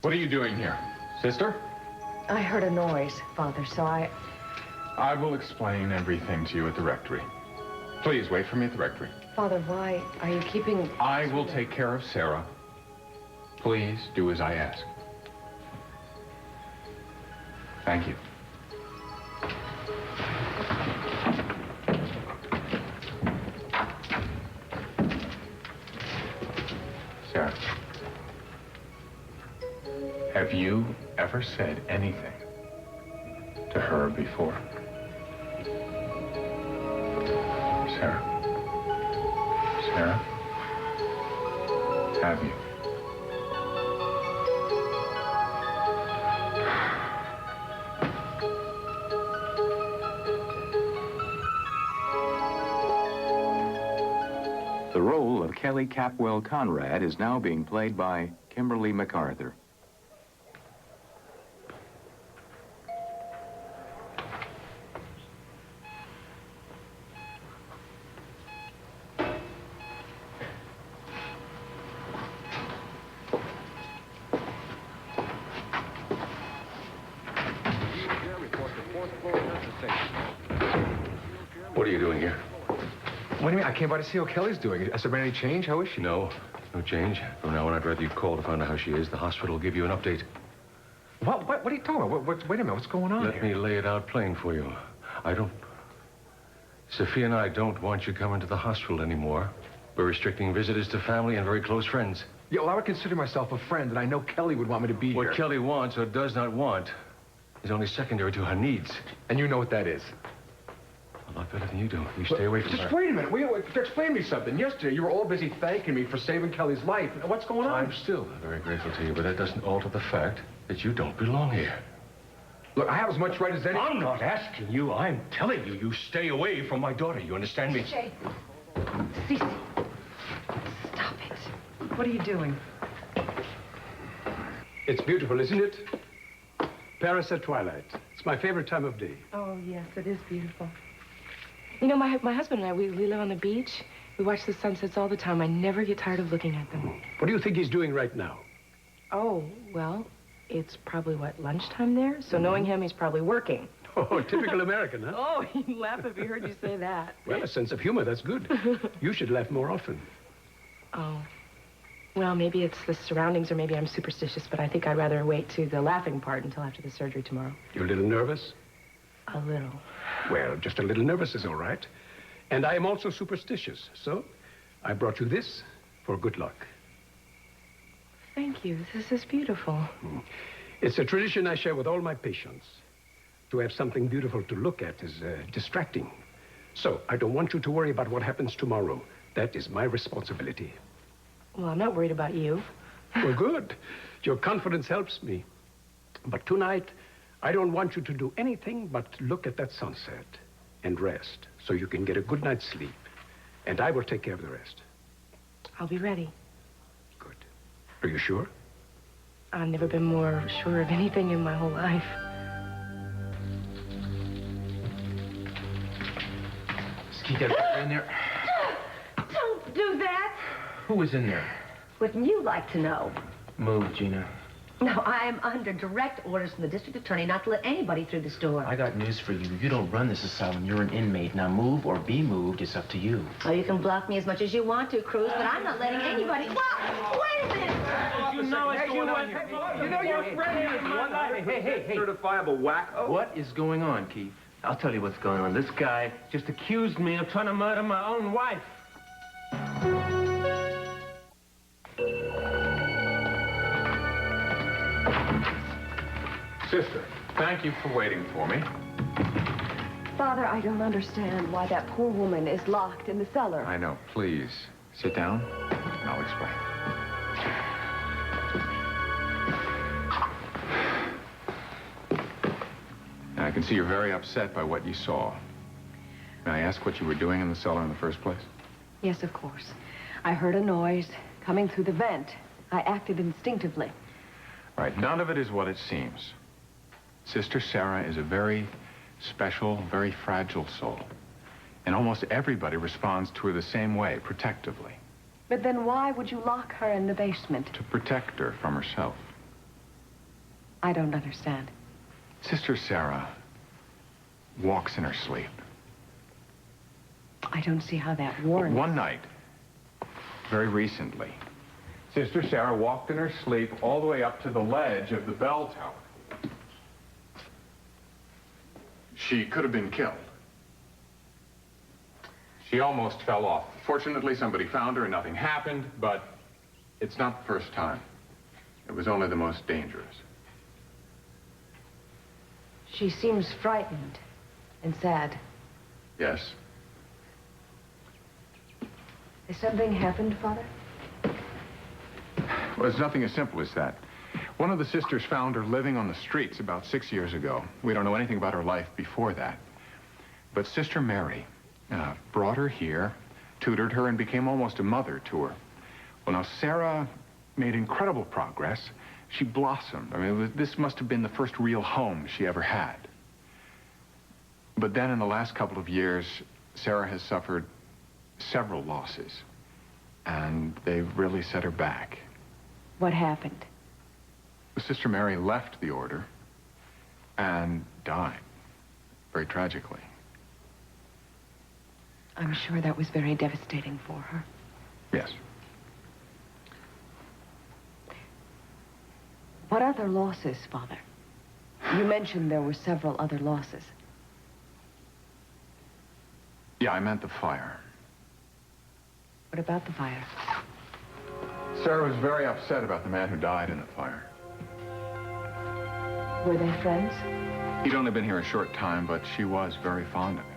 What are you doing here, sister? I heard a noise, Father, so I will explain everything to you at the rectory. Please wait for me at the rectory. Father, why are you keeping... I will take care of Sarah. Please do as I ask. Thank you. Sarah, have you ever said anything to her before? Sarah? Sarah? Have you? The role of Kelly Capwell Conrad is now being played by Kimberly MacArthur. What are you doing here? What do you mean? I came by to see how Kelly's doing. Has there been any change? How is she? No change. From now on, I'd rather you call to find out how she is. The hospital will give you an update. What are you talking about? Wait a minute, what's going on Let me lay it out plain for you. Sophia and I don't want you coming to the hospital anymore. We're restricting visitors to family and very close friends. Yeah, well, I would consider myself a friend, and I know Kelly would want me to be here. What Kelly wants or does not want is only secondary to her needs. And you know what that is? A lot better than you do. You stay away from her. Just wait a minute. Explain me something. Yesterday, you were all busy thanking me for saving Kelly's life. What's going on? I'm still very grateful to you, but that doesn't alter the fact that you don't belong here. Look, I have as much right as any... I'm not asking you. I'm telling you. You stay away from my daughter. You understand me? Jay. Cece. Stop it. What are you doing? It's beautiful, isn't it? Paris at twilight. It's my favorite time of day. Oh, yes, it is beautiful. You know, my husband and I, we live on the beach. We watch the sunsets all the time. I never get tired of looking at them. What do you think he's doing right now? Oh, well, it's probably, what, lunchtime there? So knowing him, he's probably working. Oh, typical American, huh? Oh, he'd laugh if he heard you say that. Well, a sense of humor, that's good. You should laugh more often. Oh. Well, maybe it's the surroundings or maybe I'm superstitious, but I think I'd rather wait to the laughing part until after the surgery tomorrow. You're a little nervous? A little. Well, just a little nervous is all right. And I am also superstitious, so I brought you this for good luck. Thank you. This is beautiful. It's a tradition I share with all my patients. To have something beautiful to look at is distracting. So I don't want you to worry about what happens tomorrow. That is my responsibility. Well, I'm not worried about you. Well, good. Your confidence helps me. But tonight, I don't want you to do anything but look at that sunset and rest so you can get a good night's sleep. And I will take care of the rest. I'll be ready. Good. Are you sure? I've never been more sure of anything in my whole life. Ski, in there. Don't do that. Who was in there? Wouldn't you like to know? Move, Gina. No, I am under direct orders from the district attorney not to let anybody through this door. I got news for you. You don't run this asylum. You're an inmate. Now move or be moved. It's up to you. Oh, you can block me as much as you want to, Cruz, but I'm not letting anybody... Whoa! Wait a minute! You know what's going on here. You know your friend is one night. Hey. Certifiable wacko. What is going on, Keith? I'll tell you what's going on. This guy just accused me of trying to murder my own wife. Sister, thank you for waiting for me. Father, I don't understand why that poor woman is locked in the cellar. I know. Please, sit down, and I'll explain. Now, I can see you're very upset by what you saw. May I ask what you were doing in the cellar in the first place? Yes, of course. I heard a noise coming through the vent. I acted instinctively. Right. None of it is what it seems. Sister Sarah is a very special, very fragile soul. And almost everybody responds to her the same way, protectively. But then why would you lock her in the basement? To protect her from herself. I don't understand. Sister Sarah walks in her sleep. I don't see how that warrants... One night, very recently, Sister Sarah walked in her sleep all the way up to the ledge of the bell tower. She could have been killed. She almost fell off. Fortunately, somebody found her and nothing happened, but it's not the first time. It was only the most dangerous. She seems frightened and sad. Yes. Has something happened, Father? Well, it's nothing as simple as that. One of the sisters found her living on the streets about 6 years ago. We don't know anything about her life before that. But Sister Mary brought her here, tutored her, and became almost a mother to her. Well, now, Sarah made incredible progress. She blossomed. I mean, this must have been the first real home she ever had. But then in the last couple of years, Sarah has suffered several losses, and they've really set her back. What happened? Sister Mary left the order and died, very tragically. I'm sure that was very devastating for her. Yes. What other losses, Father? You mentioned there were several other losses. Yeah, I meant the fire. What about the fire? Sarah was very upset about the man who died in the fire. Were they friends? He'd only been here a short time, but she was very fond of him.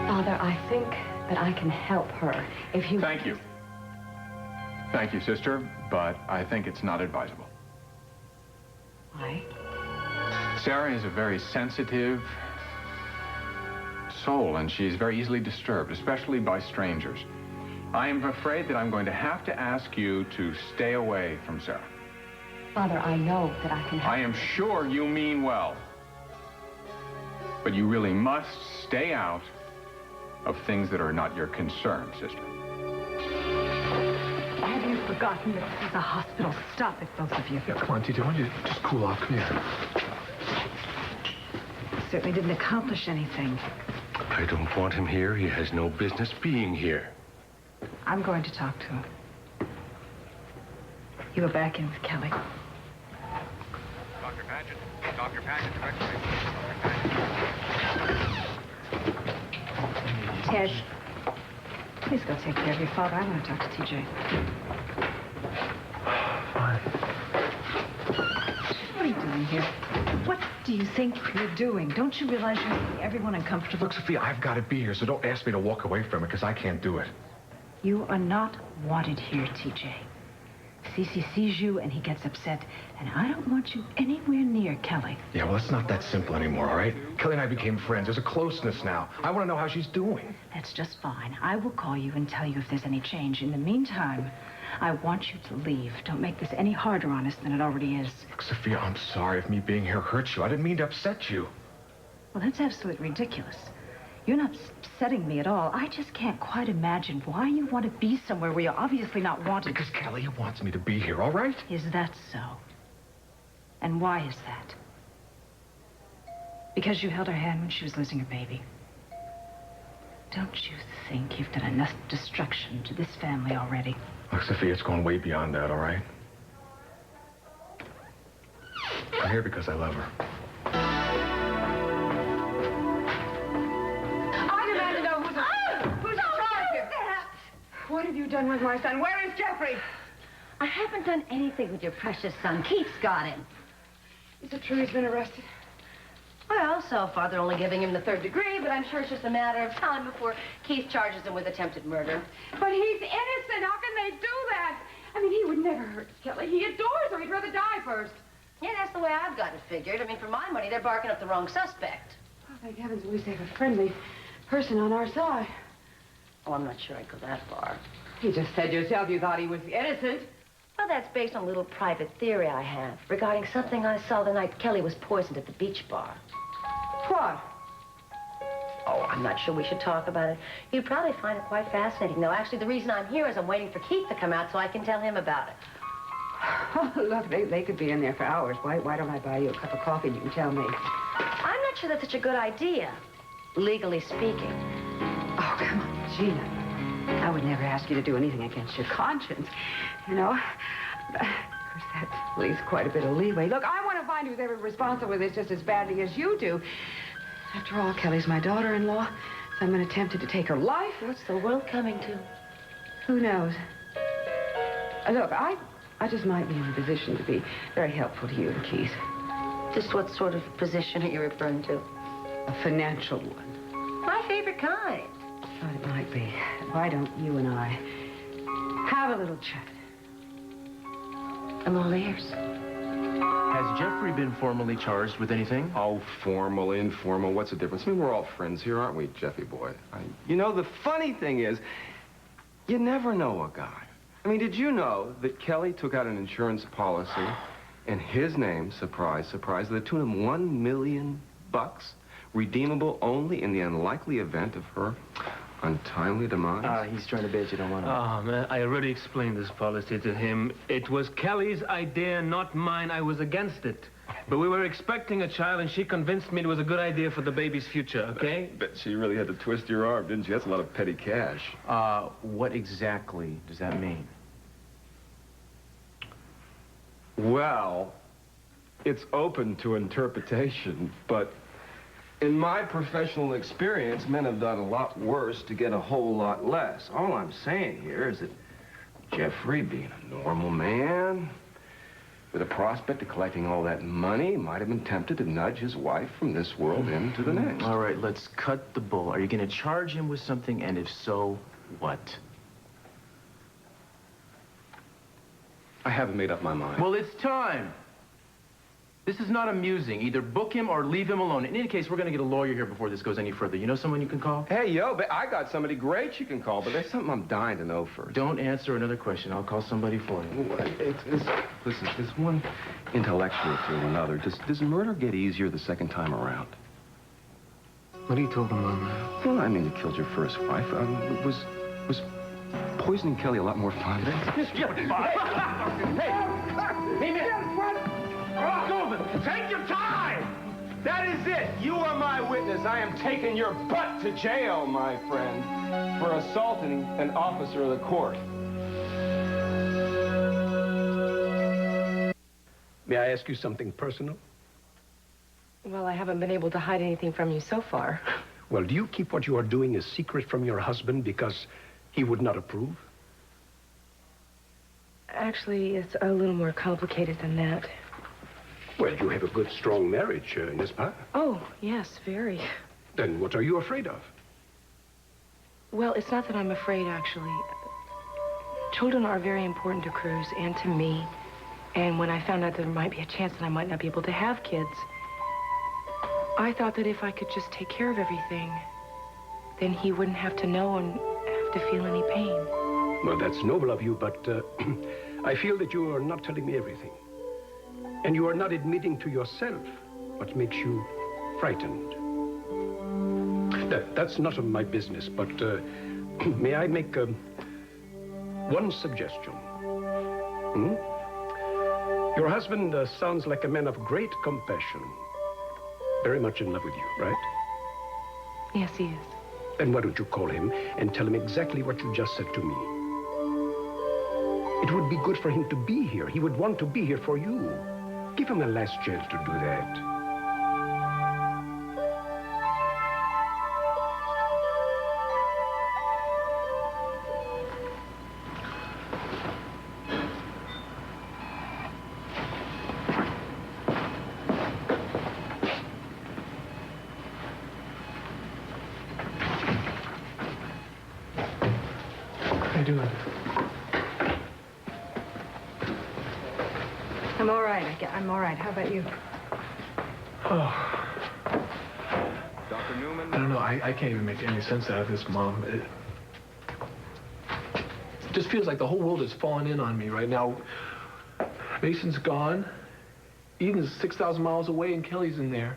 Father, I think that I can help her if you... Thank you. Thank you, sister, but I think it's not advisable. Why? Sarah is a very sensitive soul, and she's very easily disturbed, especially by strangers. I am afraid that I'm going to have to ask you to stay away from Sarah. Father, I know that I can help. I am sure you mean well. But you really must stay out of things that are not your concern, sister. Have you forgotten that this is a hospital? Stop it, both of you. Yeah, come on, ТiДжея, why don't you just cool off? Come here. Certainly didn't accomplish anything. I don't want him here. He has no business being here. I'm going to talk to him. You go back in with Kelly. Dr. Paget. Dr. Paget, direct me. Ted, please go take care of your father. I want to talk to ТiDжея. Fine. What are you doing here? What do you think you're doing? Don't you realize you're making everyone uncomfortable? Look, Sophia, I've got to be here, so don't ask me to walk away from it, because I can't do it. You are not wanted here, ТiDжея. Cece sees you and he gets upset, and I don't want you anywhere near Kelly. Yeah, well, it's not that simple anymore, all right? Kelly and I became friends. There's a closeness now. I want to know how she's doing. That's just fine. I will call you and tell you if there's any change. In the meantime, I want you to leave. Don't make this any harder on us than it already is. Look, Sophia, I'm sorry if me being here hurts you. I didn't mean to upset you. Well, that's absolutely ridiculous. You're not upsetting me at all. I just can't quite imagine why you want to be somewhere where you're obviously not wanted. Because Kelly wants me to be here, all right? Is that so? And why is that? Because you held her hand when she was losing her baby. Don't you think you've done enough destruction to this family already? Look, Sophia, it's going way beyond that, all right? I'm here because I love her. What have you done with my son? Where is Jeffrey? I haven't done anything with your precious son. Keith's got him. Is it true he's been arrested? Well, so far they're only giving him the 3rd degree, but I'm sure it's just a matter of time before Keith charges him with attempted murder. But he's innocent. How can they do that? I mean, he would never hurt Kelly. He adores her. He'd rather die first. Yeah, that's the way I've got it figured. I mean, for my money, they're barking up the wrong suspect. Oh, thank heavens we have a friendly person on our side. Oh, I'm not sure I'd go that far. You just said yourself you thought he was innocent. Well, that's based on a little private theory I have regarding something I saw the night Kelly was poisoned at the beach bar. What? Oh, I'm not sure we should talk about it. You'd probably find it quite fascinating, though. Actually, the reason I'm here is I'm waiting for Keith to come out so I can tell him about it. Oh, look, they could be in there for hours. Why don't I buy you a cup of coffee and you can tell me? I'm not sure that's such a good idea, legally speaking. Oh, come on, Gina. I would never ask you to do anything against your conscience, you know. Of course, that leaves quite a bit of leeway. Look, I want to find who's ever responsible for this just as badly as you do. After all, Kelly's my daughter-in-law. Someone attempted to take her life. What's the world coming to? Who knows? Look, I just might be in a position to be very helpful to you and Keith. Just what sort of position are you referring to? A financial one. My favorite kind. Thought it might be. Why don't you and I have a little chat? I'm all ears. Has Jeffrey been formally charged with anything? Oh, formal, informal, what's the difference? I mean, we're all friends here, aren't we, Jeffy boy? You know, the funny thing is, you never know a guy. I mean, did you know that Kelly took out an insurance policy in his name, surprise, surprise, to the tune of $1 million, redeemable only in the unlikely event of her untimely demise? He's trying to bet you don't want to. Oh, man, I already explained this policy to him. It was Kelly's idea, not mine. I was against it. But we were expecting a child, and she convinced me it was a good idea for the baby's future, okay? Bet she really had to twist your arm, didn't she? That's a lot of petty cash. What exactly does that mean? Well, it's open to interpretation, but in my professional experience, men have done a lot worse to get a whole lot less. All I'm saying here is that Jeffrey, being a normal man, with a prospect of collecting all that money, might have been tempted to nudge his wife from this world into the next. All right, let's cut the bull. Are you going to charge him with something, and if so, what? I haven't made up my mind. Well, it's time. This is not amusing. Either book him or leave him alone. In any case, we're going to get a lawyer here before this goes any further. You know someone you can call? Hey, yo, but I got somebody great you can call, but there's something I'm dying to know first. Don't answer another question. I'll call somebody for you. Listen, there's one intellectual to another. Does murder get easier the second time around? What are you talking about, man? Well, I mean, you killed your first wife. Was poisoning Kelly a lot more fun? Hey, Take your time! That is it. You are my witness. I am taking your butt to jail, my friend, for assaulting an officer of the court. May I ask you something personal? Well, I haven't been able to hide anything from you so far. Well, do you keep what you are doing a secret from your husband because he would not approve? Actually, it's a little more complicated than that. Well, you have a good, strong marriage, n'est-ce pas? Oh, yes, very. Then what are you afraid of? Well, it's not that I'm afraid, actually. Children are very important to Cruz and to me. And when I found out there might be a chance that I might not be able to have kids, I thought that if I could just take care of everything, then he wouldn't have to know and have to feel any pain. Well, that's noble of you, but I feel that you are not telling me everything. And you are not admitting to yourself what makes you frightened. That's not of my business, but may I make one suggestion? Your husband sounds like a man of great compassion. Very much in love with you, right? Yes, he is. Then why don't you call him and tell him exactly what you just said to me? It would be good for him to be here. He would want to be here for you. Give him a last chance to do that. How you doing? I'm all right. I'm all right. How about you? Oh. Dr. Newman? I don't know. I can't even make any sense out of this, Mom. It just feels like the whole world is falling in on me right now. Mason's gone. Eden's 6,000 miles away, and Kelly's in there.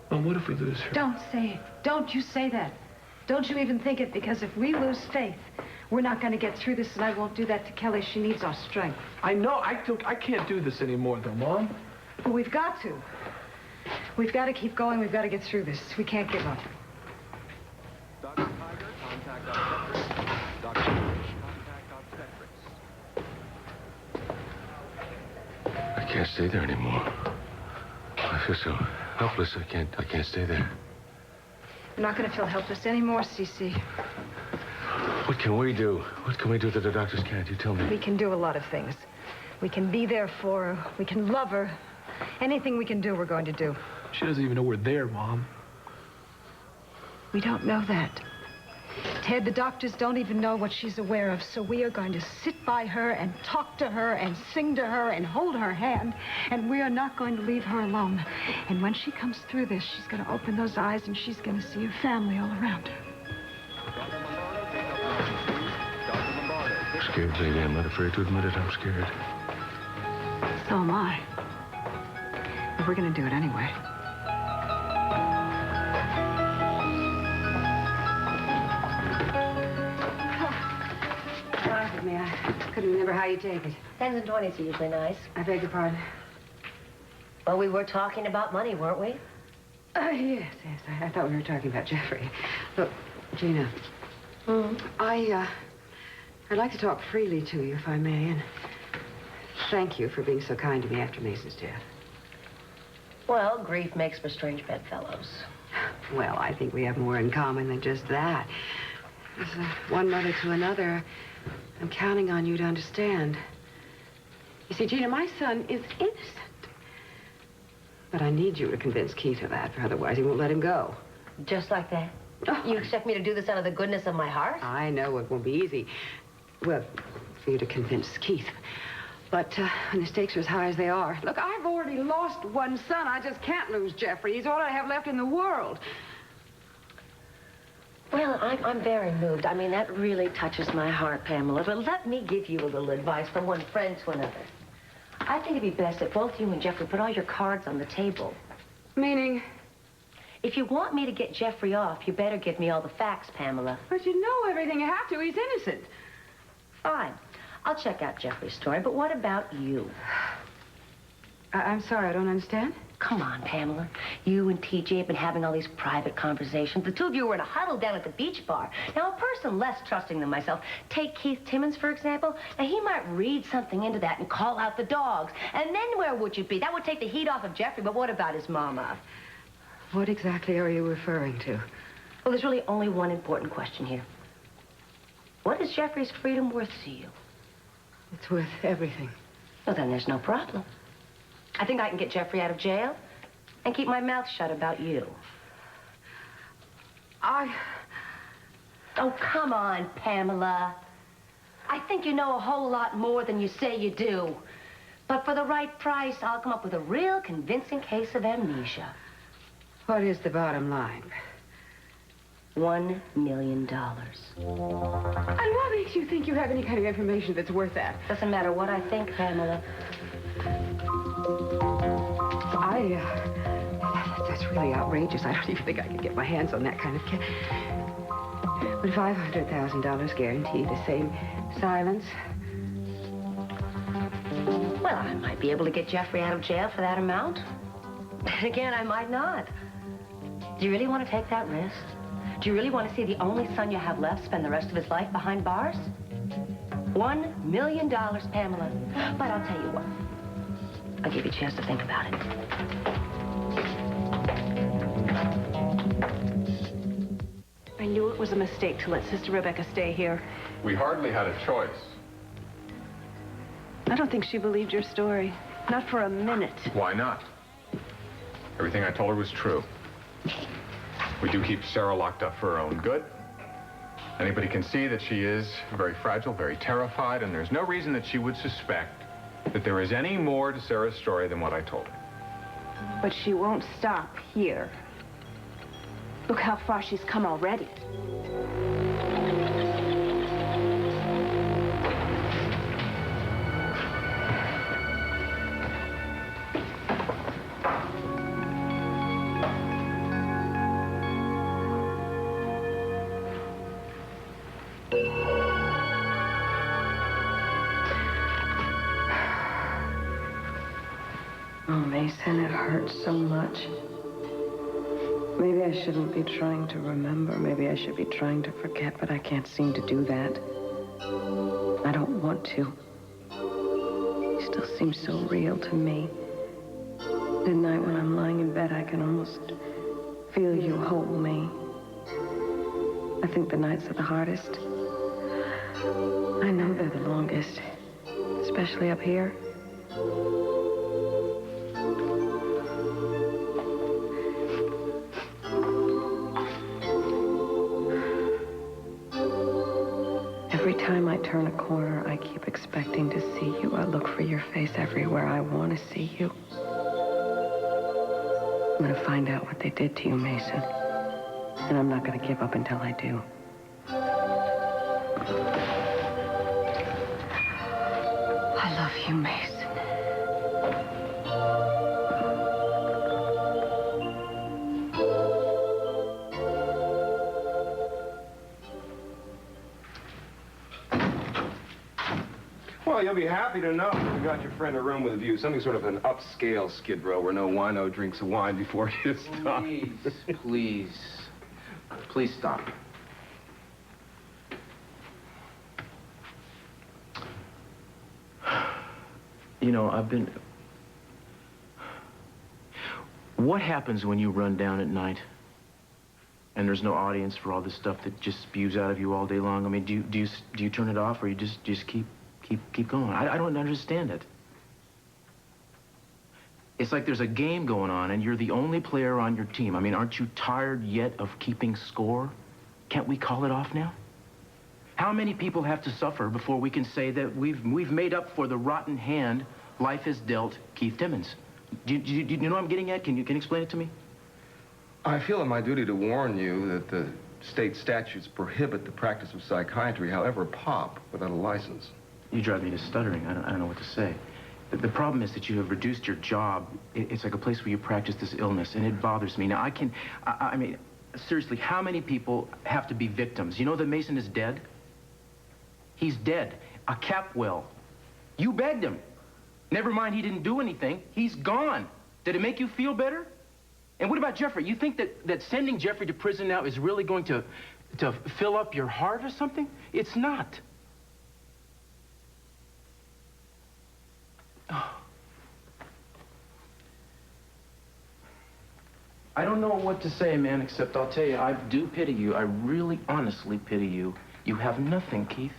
Mom, what if we lose her? Don't say it. Don't you say that. Don't you even think it, because if we lose faith, We're not going to get through this, and I won't do that to Kelly. She needs our strength. I know. I can't do this anymore, though, Mom. Well, we've got to. We've got to keep going. We've got to get through this. We can't give up. Dr. Tiger, contact obstetrics. Dr. Fish, contact obstetrics. I can't stay there anymore. I feel so helpless. I can't stay there. You're not going to feel helpless anymore, Cece. What can we do? What can we do that the doctors can't? You tell me. We can do a lot of things. We can be there for her. We can love her. Anything we can do, we're going to do. She doesn't even know we're there, Mom. We don't know that. Ted, the doctors don't even know what she's aware of, so we are going to sit by her and talk to her and sing to her and hold her hand, and we are not going to leave her alone. And when she comes through this, she's going to open those eyes and she's going to see her family all around her. I'm scared, baby. I'm not afraid to admit it. I'm scared. So am I. But we're going to do it anyway. Me. I couldn't remember how you take it. 10s and 20s are usually nice. I beg your pardon. Well, we were talking about money, weren't we? Yes. I thought we were talking about Jeffrey. Look, Gina. I'd like to talk freely to you, if I may, and thank you for being so kind to me after Mason's death. Well, grief makes for strange bedfellows. Well, I think we have more in common than just that. As one mother to another, I'm counting on you to understand. You see, Gina, my son is innocent. But I need you to convince Keith of that, for otherwise he won't let him go. Just like that? Oh. You expect me to do this out of the goodness of my heart? I know it won't be easy. Well, for you to convince Keith. But when the stakes are as high as they are... Look, I've already lost one son. I just can't lose Jeffrey. He's all I have left in the world. Well, I'm very moved. I mean, that really touches my heart, Pamela. But let me give you a little advice from one friend to another. I think it'd be best if both you and Jeffrey put all your cards on the table. Meaning? If you want me to get Jeffrey off, you better give me all the facts, Pamela. But you know everything you have to. He's innocent. Fine. I'll check out Jeffrey's story, but what about you? I'm sorry, I don't understand. Come on, Pamela. You and TJ have been having all these private conversations. The two of you were in a huddle down at the beach bar. Now, a person less trusting than myself, take Keith Timmons, for example. Now, he might read something into that and call out the dogs. And then where would you be? That would take the heat off of Jeffrey, but what about his mama? What exactly are you referring to? Well, there's really only one important question here. What is Jeffrey's freedom worth to you? It's worth everything. Well, then there's no problem. I think I can get Jeffrey out of jail and keep my mouth shut about you. Oh, come on, Pamela. I think you know a whole lot more than you say you do. But for the right price, I'll come up with a real convincing case of amnesia. What is the bottom line? $1 million. And what makes you think you have any kind of information that's worth that? Doesn't matter what I think, Pamela. That's really outrageous. I don't even think I could get my hands on that kind of cash. But $500,000 guaranteed the same silence? Well, I might be able to get Jeffrey out of jail for that amount. Then again, I might not. Do you really want to take that risk? Do you really want to see the only son you have left spend the rest of his life behind bars? $1 million, Pamela. But I'll tell you what. I'll give you a chance to think about it. I knew it was a mistake to let Sister Rebecca stay here. We hardly had a choice. I don't think she believed your story. Not for a minute. Why not? Everything I told her was true. We do keep Sarah locked up for her own good. Anybody can see that she is very fragile, very terrified, and there's no reason that she would suspect that there is any more to Sarah's story than what I told her. But she won't stop here. Look how far she's come already. Mason. It hurts so much. Maybe I shouldn't be trying to remember. Maybe I should be trying to forget, but I can't seem to do that. I don't want to. He still seems so real to me. At night when I'm lying in bed, I can almost feel you hold me. I think the nights are the hardest. I know they're the longest, especially up here. Every time I turn a corner, I keep expecting to see you. I look for your face everywhere. I want to see you. I'm going to find out what they did to you, Mason. And I'm not going to give up until I do. I love you, Mason. Well, you'll be happy to know you got your friend a room with a view. Something sort of an upscale Skid Row where no wino drinks a wine before it's done. Please stop. You know, What happens when you run down at night and there's no audience for all this stuff that just spews out of you all day long? I mean, do you turn it off, or you just keep going? I don't understand it. It's like there's a game going on and you're the only player on your team. I mean, aren't you tired yet of keeping score? Can't we call it off now? How many people have to suffer before we can say that we've made up for the rotten hand life has dealt Keith Timmons? Do you know what I'm getting at? Can you explain it to me? I feel it my duty to warn you that the state statutes prohibit the practice of psychiatry, however pop, without a license. You drive me to stuttering. I don't know what to say. The problem is that you have reduced your job. It's like a place where you practice this illness, and it bothers me. Now, I mean, seriously, how many people have to be victims? You know that Mason is dead? He's dead. A Capwell. You begged him. Never mind he didn't do anything. He's gone. Did it make you feel better? And what about Jeffrey? You think that sending Jeffrey to prison now is really going to fill up your heart or something? It's not. I don't know what to say, man, except I'll tell you, I do pity you. I really, honestly pity you. You have nothing, Keith.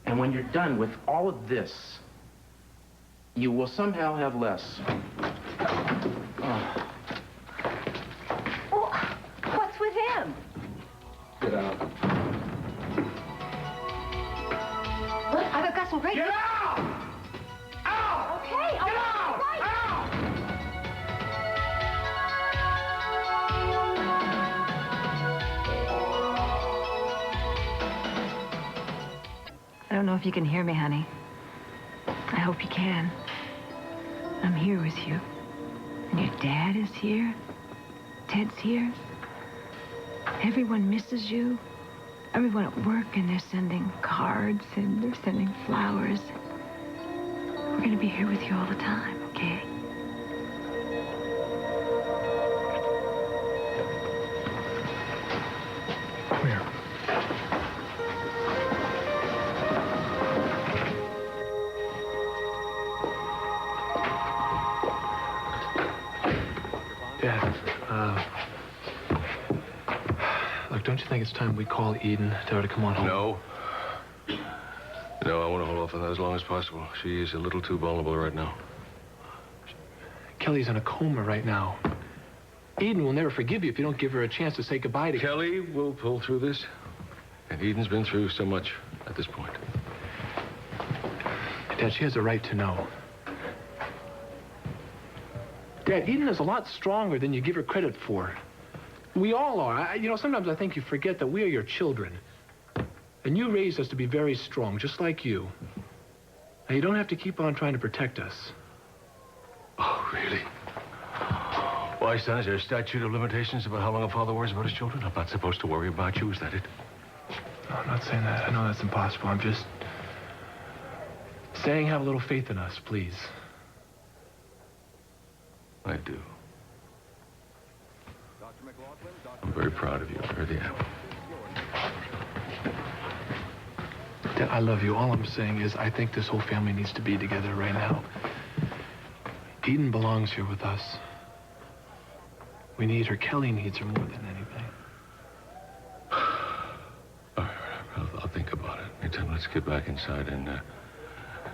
And when you're done with all of this, you will somehow have less. Oh. Well, what's with him? Get out. What? I've got some great... Get out! Out! Okay, Get out! Right. Out! I don't know if you can hear me, honey. I hope you can. I'm here with you. And your dad is here. Ted's here. Everyone misses you. Everyone at work, and they're sending cards and they're sending flowers. We're going to be here with you all the time, okay? Where? Look, don't you think it's time we call Eden, tell her to come on home? No. No, I want to hold off on that as long as possible. She is a little too vulnerable right now. Kelly's in a coma right now. Eden will never forgive you if you don't give her a chance to say goodbye to... Kelly will pull through this. And Eden's been through so much at this point. Dad, she has a right to know. Dad, Eden is a lot stronger than you give her credit for. We all are. You know, sometimes I think you forget that we are your children. And you raised us to be very strong, just like you. Now, you don't have to keep on trying to protect us. Oh, really? Why, son, is there a statute of limitations about how long a father worries about his children? I'm not supposed to worry about you, is that it? No, I'm not saying that. I know that's impossible. I'm just saying have a little faith in us, please. I do. I'm very proud of you. I really am. Dad, I love you. All I'm saying is I think this whole family needs to be together right now. Eden belongs here with us. We need her. Kelly needs her more than anything. All right, I'll think about it. Meantime, let's get back inside and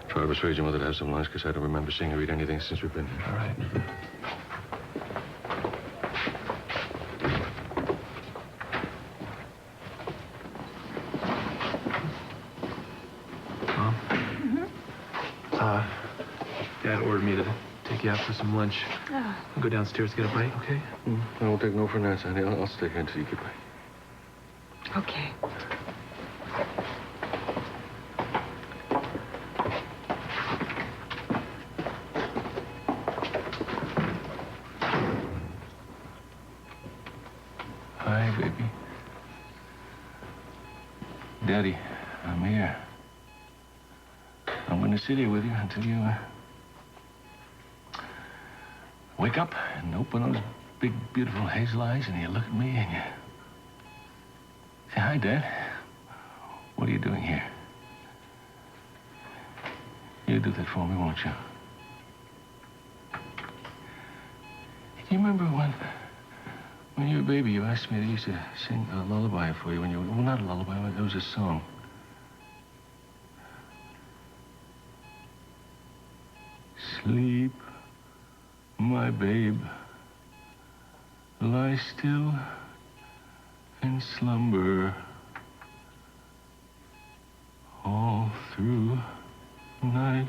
try to persuade your mother to have some lunch, because I don't remember seeing her eat anything since we've been here. All right. Mom? Dad ordered me to take you out for some lunch. Oh. I'll go downstairs, get a bite, okay? I won't take no for an answer, honey. I'll stay here until you get back. Okay. Hi, baby. Daddy, I'm here. I'm going to sit here with you until you wake up and open those big, beautiful hazel eyes, and you look at me and you say, hi, Dad. What are you doing here? You do that for me, won't you? Do you remember when you were a baby, you asked me to used to sing a lullaby for you when you were, well, not a lullaby, it was a song. Sleep, my babe, lie still and slumber all through the night.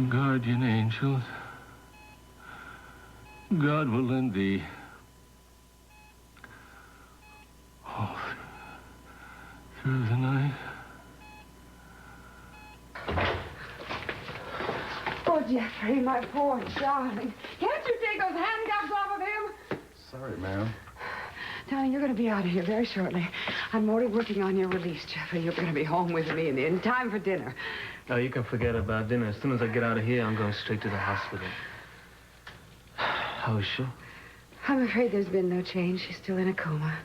Guardian angels, God will lend thee all through the night. Oh, Jeffrey, my poor darling. Can't you take those handcuffs off of him? Sorry, ma'am. Darling, you're going to be out of here very shortly. I'm already working on your release, Jeffrey. You're going to be home with me in time for dinner. Oh, you can forget about dinner. As soon as I get out of here, I'm going straight to the hospital. How is she? I'm afraid there's been no change. She's still in a coma.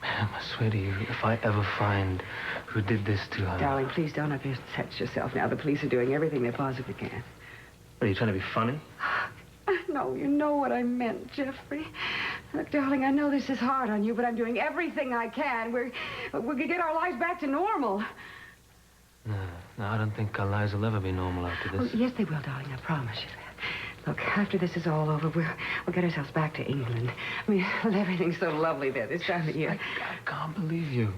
Ma'am, I swear to you, if I ever find who did this to her... Darling, please don't upset yourself now. The police are doing everything they possibly can. Are you trying to be funny? No, you know what I meant, Jeffrey. Look, darling, I know this is hard on you, but I'm doing everything I can. We can get our lives back to normal. No, I don't think our lives will ever be normal after this. Oh, yes, they will, darling. I promise you that. Look, after this is all over, we'll get ourselves back to England. I mean, everything's so lovely there this time of year. I can't believe you.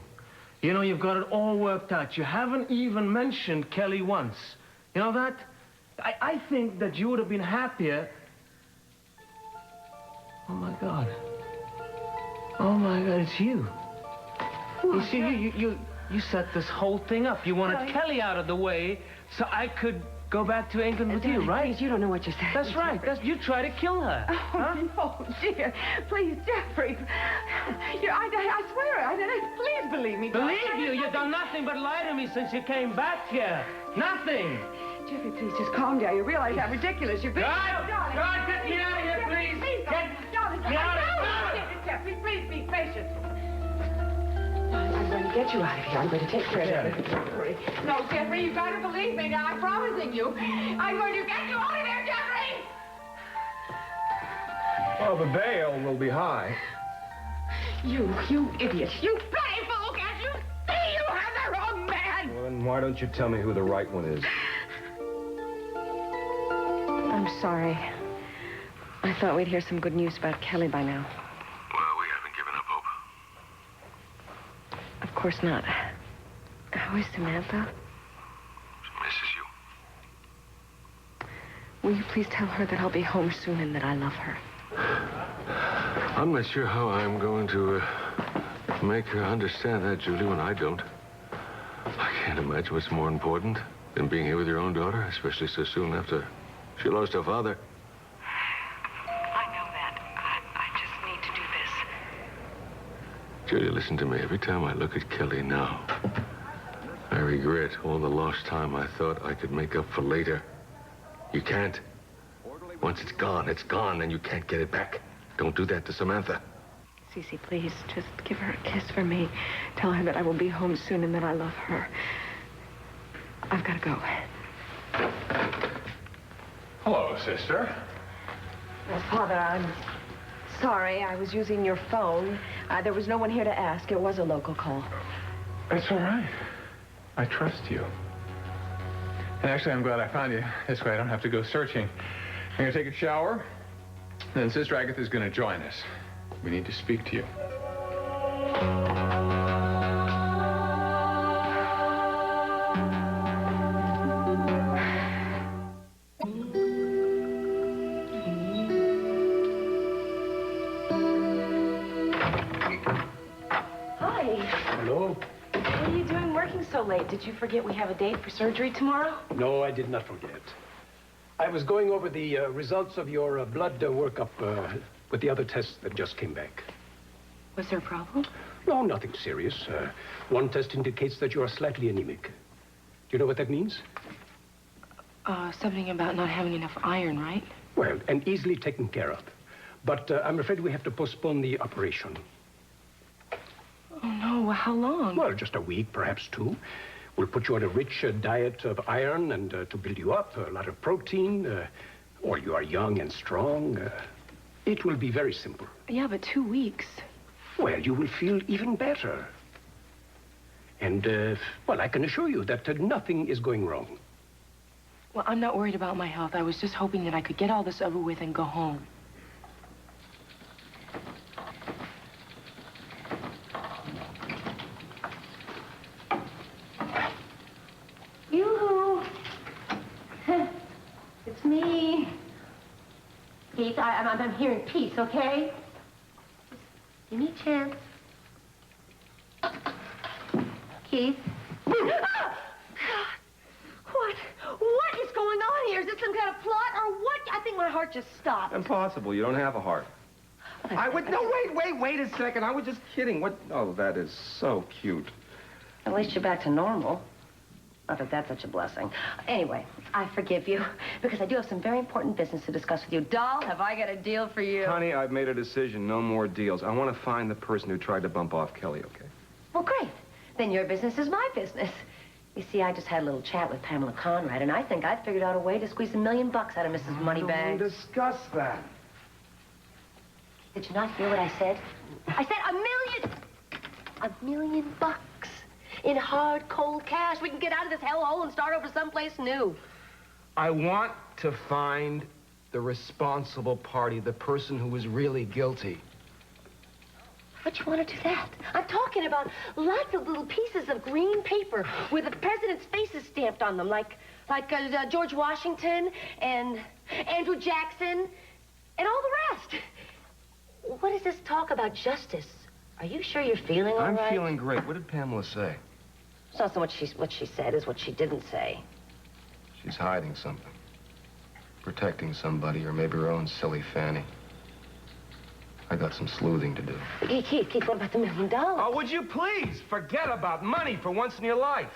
You know, you've got it all worked out. You haven't even mentioned Kelly once. You know that? I think that you would have been happier. Oh, my God. Oh, my God, it's you. What? You see, you set this whole thing up. You wanted Kelly out of the way so I could go back to England with you, right? Please, you don't know what you're saying. That's right. You try to kill her. Oh, huh? no, dear. Please, Jeffrey. I swear, please believe me. Believe you? You've done nothing but lie to me since you came back here. Nothing. Jeffrey, please, just calm down. You realize how ridiculous you've been. God, get me out of here, please. Please, darling, get me out of here. Jeffrey, please be patient. I'm going to get you out of here. I'm going to take care of everything. Don't worry. No, Jeffrey, you've got to believe me now. I'm promising you. I'm going to get you out of here, Jeffrey! Well, the bail will be high. You idiot. You bloody fool! Can't you see you have the wrong man? Well, then why don't you tell me who the right one is? I'm sorry. I thought we'd hear some good news about Kelly by now. Well, we haven't given up hope. Of course not. How is Samantha? She misses you. Will you please tell her that I'll be home soon and that I love her? I'm not sure how I'm going to make her understand that, Julie, when I don't. I can't imagine what's more important than being here with your own daughter, especially so soon after she lost her father. I know that. I just need to do this. Julia, listen to me. Every time I look at Kelly now, I regret all the lost time I thought I could make up for later. You can't. Once it's gone, and you can't get it back. Don't do that to Samantha. Cece, please, just give her a kiss for me. Tell her that I will be home soon and that I love her. I've got to go. Hello, sister. Well, Father, I'm sorry. I was using your phone. There was no one here to ask. It was a local call. That's all right. I trust you. And actually, I'm glad I found you. This way I don't have to go searching. I'm going to take a shower. Then Sister Agatha's going to join us. We need to speak to you. Hello? What are you doing working so late? Did you forget we have a date for surgery tomorrow? No, I did not forget. I was going over the results of your blood workup with the other tests that just came back. Was there a problem? No, nothing serious. One test indicates that you are slightly anemic. Do you know what that means? Something about not having enough iron, right? Well, and easily taken care of. But I'm afraid we have to postpone the operation. Oh, no. How long? Well, just a week, perhaps 2. We'll put you on a rich diet of iron and to build you up, a lot of protein. Or you are young and strong. It will be very simple. Yeah, but 2 weeks. Well, you will feel even better. And, well, I can assure you that nothing is going wrong. Well, I'm not worried about my health. I was just hoping that I could get all this over with and go home. Yoo-hoo! It's me. Keith, I'm here in peace, okay? Just give me a chance. Keith? Ah! What is going on here? Is this some kind of plot or what? I think my heart just stopped. Impossible. You don't have a heart. Wait a second. I was just kidding. What? Oh, that is so cute. At least you're back to normal. Not that that's such a blessing. Anyway, I forgive you because I do have some very important business to discuss with you. Doll, have I got a deal for you? Honey, I've made a decision. No more deals. I want to find the person who tried to bump off Kelly, okay? Well, great. Then your business is my business. You see, I just had a little chat with Pamela Conrad, and I think I've figured out a way to squeeze $1 million out of Mrs. Moneybags. Don't discuss that. Did you not hear what I said? I said $1 million bucks in hard, cold cash. We can get out of this hellhole and start over someplace new. I want to find the responsible party, the person who was really guilty. But you want to do that? I'm talking about lots of little pieces of green paper with the president's faces stamped on them, like George Washington and Andrew Jackson and all the rest. What is this talk about justice? Are you sure you're feeling all right? I'm feeling great. What did Pamela say? It's not so much what she said as what she didn't say. She's hiding something. Protecting somebody, or maybe her own silly fanny. I got some sleuthing to do. Keith, what about the $1 million? Oh, would you please forget about money for once in your life?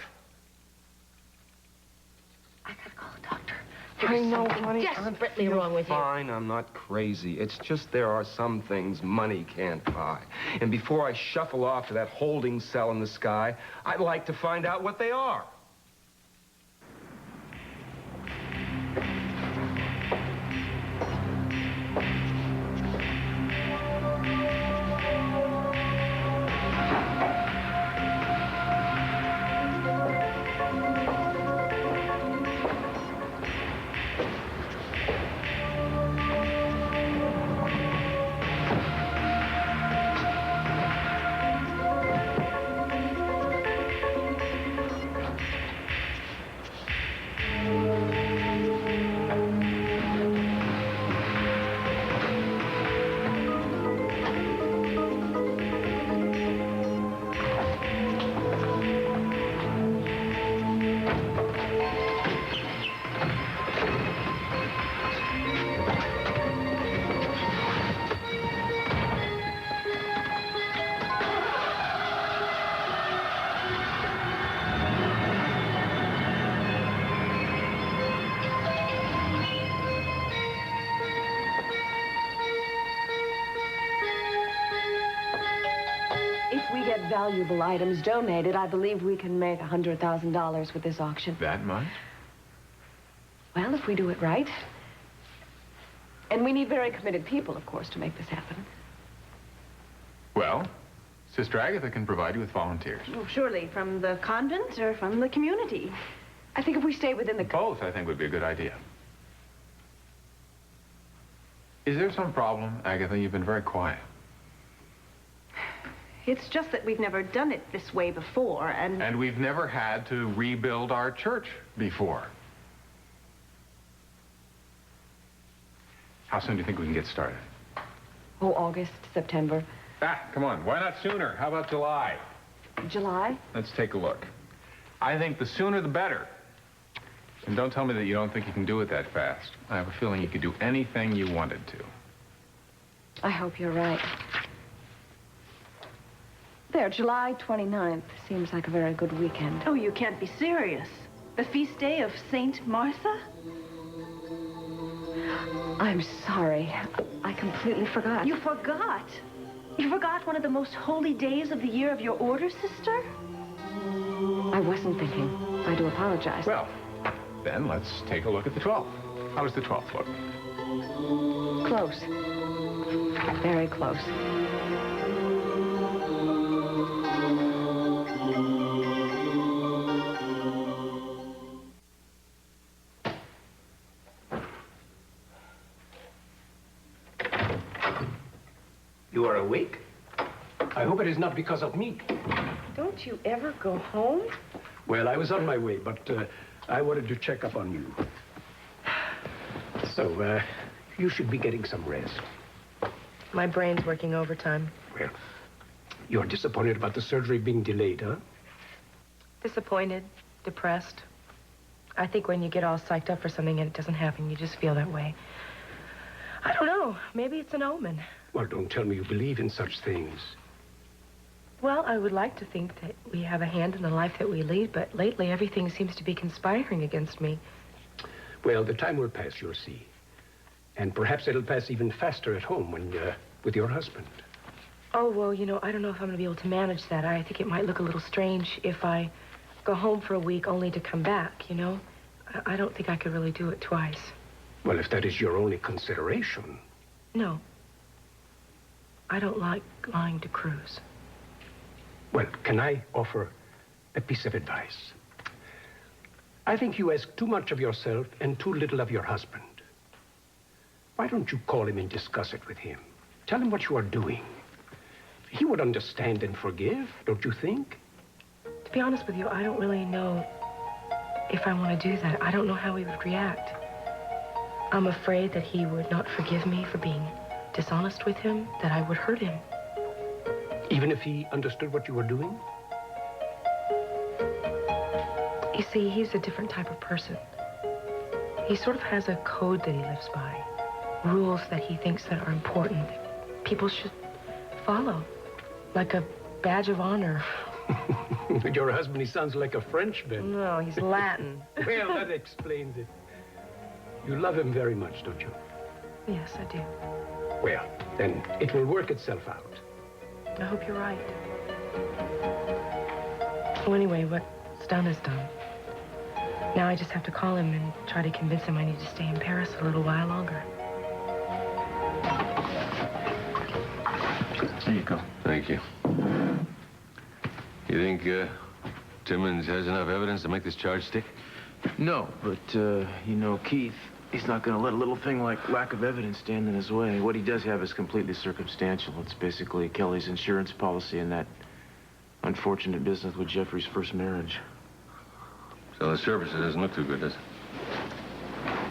I gotta call a doctor. I know, There's honey. something desperately wrong with you. Fine, I'm not crazy. It's just there are some things money can't buy. And before I shuffle off to that holding cell in the sky, I'd like to find out what they are. valuable items donated. I believe we can make $100,000 with this auction. That much? Well, if we do it right. And we need very committed people, of course, to make this happen. Well, Sister Agatha can provide you with volunteers. Well, surely from the convent or from the community. I think if we stay within the... Both, I think, would be a good idea. Is there some problem, Agatha? You've been very quiet. It's just that we've never done it this way before, and... And we've never had to rebuild our church before. How soon do you think we can get started? Oh, August, September. Ah, come on. Why not sooner? How about July? July? Let's take a look. I think the sooner the better. And don't tell me that you don't think you can do it that fast. I have a feeling you could do anything you wanted to. I hope you're right. There, July 29th. Seems like a very good weekend. Oh, you can't be serious. The feast day of Saint Martha? I'm sorry. I completely forgot. You forgot? You forgot one of the most holy days of the year of your order, sister? I wasn't thinking. I do apologize. Well, then let's take a look at the 12th. How does the 12th look? Close. Very close. You are awake? I hope it is not because of me. Don't you ever go home? Well, I was on my way, but I wanted to check up on you. So, you should be getting some rest. My brain's working overtime. Well, you're disappointed about the surgery being delayed, huh? Disappointed, depressed. I think when you get all psyched up for something and it doesn't happen, you just feel that way. I don't know. Maybe it's an omen. Well, don't tell me you believe in such things. Well, I would like to think that we have a hand in the life that we lead, but lately everything seems to be conspiring against me. Well, the time will pass, you'll see. And perhaps it'll pass even faster at home when with your husband. Oh, well, you know, I don't know if I'm going to be able to manage that. I think it might look a little strange if I go home for a week only to come back, you know? I don't think I could really do it twice. Well, if that is your only consideration. No. I don't like lying to Cruz. Well, can I offer a piece of advice? I think you ask too much of yourself and too little of your husband. Why don't you call him and discuss it with him? Tell him what you are doing. He would understand and forgive, don't you think? To be honest with you, I don't really know if I want to do that. I don't know how he would react. I'm afraid that he would not forgive me for being dishonest with him, that I would hurt him. Even if he understood what you were doing? You see, he's a different type of person. He sort of has a code that he lives by. Rules that he thinks that are important, that people should follow. Like a badge of honor. Your husband, he sounds like a Frenchman. No, he's Latin. Well, that explains it. You love him very much, don't you? Yes, I do. Well, then it will work itself out. I hope you're right. Well, anyway, what's done is done. Now I just have to call him and try to convince him I need to stay in Paris a little while longer. There you go. Thank you. You think Timmons has enough evidence to make this charge stick? No, but, you know, Keith, he's not going to let a little thing like lack of evidence stand in his way. What he does have is completely circumstantial. It's basically Kelly's insurance policy and that unfortunate business with Jeffrey's first marriage. So the surface, it doesn't look too good, does it?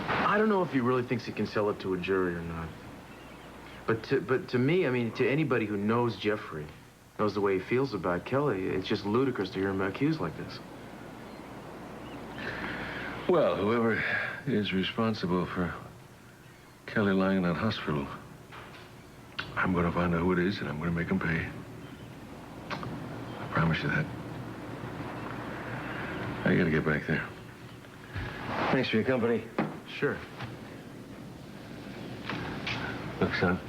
I don't know if he really thinks he can sell it to a jury or not. But to me, I mean, to anybody who knows Jeffrey, knows the way he feels about Kelly, it's just ludicrous to hear him accused like this. Well, whoever is responsible for Kelly lying in that hospital, I'm going to find out who it is, and I'm going to make him pay. I promise you that. I got to get back there. Thanks for your company. Sure. Look, son.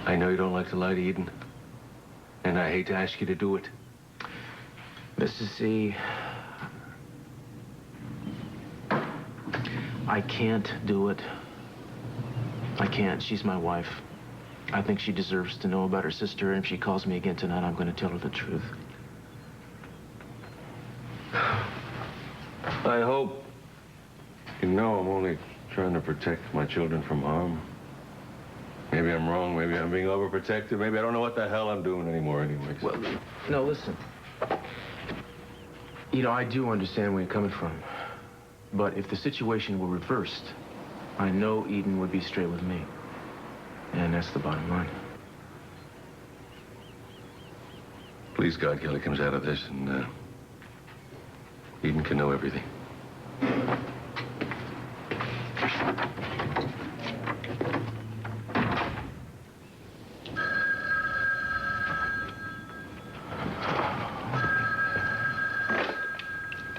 I know you don't like to lie to Eden, And I hate to ask you to do it. Mrs. C, I can't do it. I can't. She's my wife. I think she deserves to know about her sister, and if she calls me again tonight, I'm going to tell her the truth. I hope. You know, I'm only trying to protect my children from harm. Maybe I'm wrong. Maybe I'm being overprotective. Maybe I don't know what the hell I'm doing anymore anyways. Well, no, listen. You know, I do understand where you're coming from. But if the situation were reversed, I know Eden would be straight with me. And that's the bottom line. Please, God, Kelly comes out of this and Eden can know everything.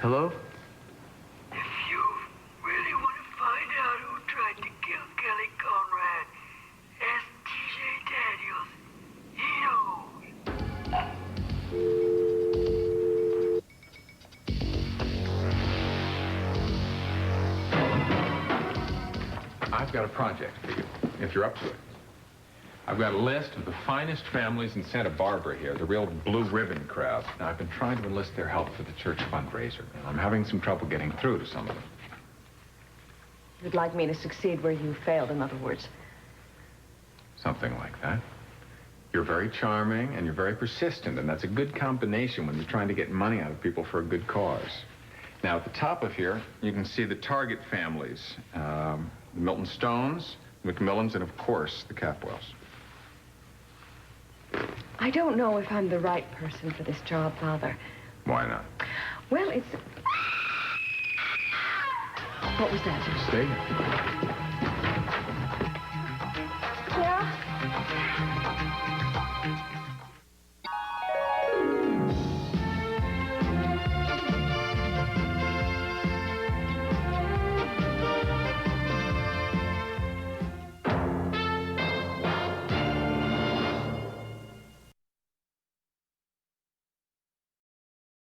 Hello? If you really want to find out who tried to kill Kelly Conrad, ask ТiDжея Daniels. He knows. I've got a project for you, if you're up to it. I've got a list of the finest families in Santa Barbara here, the real blue ribbon crowd. Now, I've been trying to enlist their help for the church fundraiser. I'm having some trouble getting through to some of them. You'd like me to succeed where you failed, in other words. Something like that. You're very charming and you're very persistent, and that's a good combination when you're trying to get money out of people for a good cause. Now, at the top of here, you can see the target families. The Milton Stones, McMillans, and of course, the Capwells. I don't know if I'm the right person for this job, Father. Why not? Well, it's... What was that? Stay.